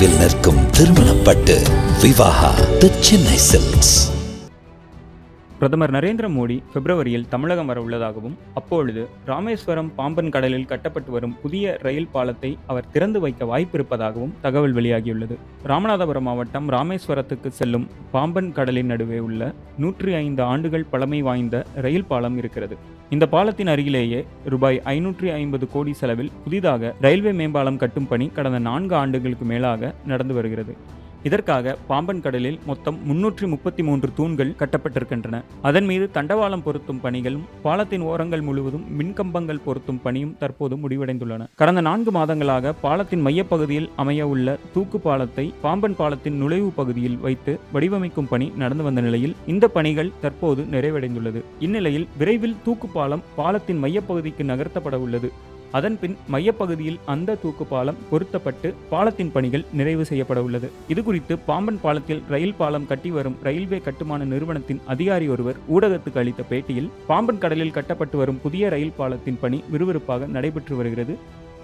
நினைவில் நிற்கும் திருமணப்பட்டு விவாகா தி சென்னை சில்க்ஸ். பிரதமர் நரேந்திர மோடி பிப்ரவரியில் தமிழகம் வர உள்ளதாகவும், அப்பொழுது ராமேஸ்வரம் பாம்பன் கடலில் கட்டப்பட்டு வரும் புதிய ரயில் பாலத்தை அவர் திறந்து வைக்க வாய்ப்பிருப்பதாகவும் தகவல் வெளியாகியுள்ளது. ராமநாதபுரம் மாவட்டம் ராமேஸ்வரத்துக்கு செல்லும் பாம்பன் கடலின் நடுவே உள்ள 105 ஆண்டுகள் பழமை வாய்ந்த ரயில் பாலம் இருக்கிறது. இந்த பாலத்தின் அருகிலேயே ரூபாய் 550 கோடி செலவில் புதிதாக ரயில்வே மேம்பாலம் கட்டும் பணி கடந்த 4 ஆண்டுகளுக்கு மேலாக நடந்து வருகிறது. இதற்காக பாம்பன் கடலில் மொத்தம் 333 தூண்கள் கட்டப்பட்டிருக்கின்றன. அதன் மீது தண்டவாளம் பொருத்தும் பணிகளும் பாலத்தின் ஓரங்கள் முழுவதும் மின்கம்பங்கள் பொருத்தும் பணியும் தற்போது முடிவடைந்துள்ளன. கடந்த 4 மாதங்களாக பாலத்தின் மையப்பகுதியில் அமைய உள்ள தூக்கு பாலத்தை பாம்பன் பாலத்தின் நுழைவு பகுதியில் வைத்து வடிவமைக்கும் பணி நடந்து வந்த நிலையில் இந்த பணிகள் தற்போது நிறைவடைந்துள்ளது. இந்நிலையில் விரைவில் தூக்கு பாலம் பாலத்தின் மையப்பகுதிக்கு நகர்த்தப்பட உள்ளது. அதன்பின் மையப்பகுதியில் அந்த தூக்கு பாலம் பொருத்தப்பட்டு பாலத்தின் பணிகள் நிறைவு செய்யப்பட உள்ளது. இதுகுறித்து பாம்பன் பாலத்தில் ரயில் பாலம் கட்டி வரும் ரயில்வே கட்டுமான நிறுவனத்தின் அதிகாரி ஒருவர் ஊடகத்துக்கு அளித்த பேட்டியில், பாம்பன் கடலில் கட்டப்பட்டு வரும் புதிய ரயில் பாலத்தின் பணி விறுவிறுப்பாக நடைபெற்று வருகிறது.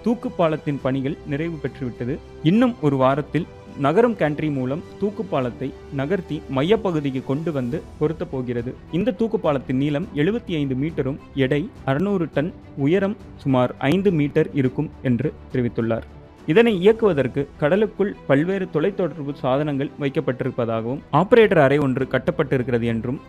தூக்கு பாலத்தின் பணிகள் நிறைவு பெற்றுவிட்டது. இன்னும் ஒரு வாரத்தில் நகரும் கேண்ட்ரி மூலம் தூக்கு பாலத்தை நகர்த்தி மையப்பகுதிக்கு கொண்டு வந்து பொருத்த போகிறது. இந்த தூக்கு பாலத்தின் நீளம் 75 மீட்டரும் எடை 600 டன், உயரம் சுமார் 5 மீட்டர் இருக்கும் என்று தெரிவித்துள்ளார். இதனை இயக்குவதற்கு கடலுக்குள் பல்வேறு தொலைத்தொடர்பு சாதனங்கள் வைக்கப்பட்டிருப்பதாகவும், ஆபரேட்டர் அறை ஒன்று கட்டப்பட்டிருக்கிறது என்றும்,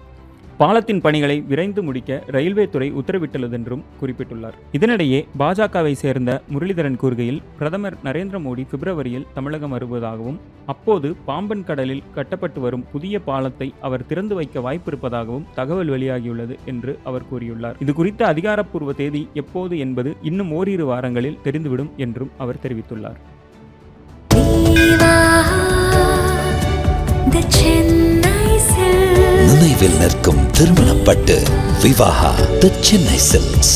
பாலத்தின் பணிகளை விரைந்து முடிக்க ரயில்வே துறை உத்தரவிட்டுள்ளது என்றும் குறிப்பிட்டுள்ளார். இதனிடையே பாஜகவை சேர்ந்த முரளிதரன் கூறுகையில், பிரதமர் நரேந்திர மோடி பிப்ரவரியில் தமிழகம் வருவதாகவும், அப்போது பாம்பன் கடலில் கட்டப்பட்டு வரும் புதிய பாலத்தை அவர் திறந்து வைக்க வாய்ப்பிருப்பதாகவும் தகவல் வெளியாகியுள்ளது என்று அவர் கூறியுள்ளார். இது குறித்த அதிகாரப்பூர்வ தேதி எப்போது என்பது இன்னும் ஓரிரு வாரங்களில் தெரிந்துவிடும் என்றும் அவர் தெரிவித்துள்ளார். நினைவில் நிற்கும் திருமணப்பட்டு விவாகா தி சென்னை சில்க்ஸ்.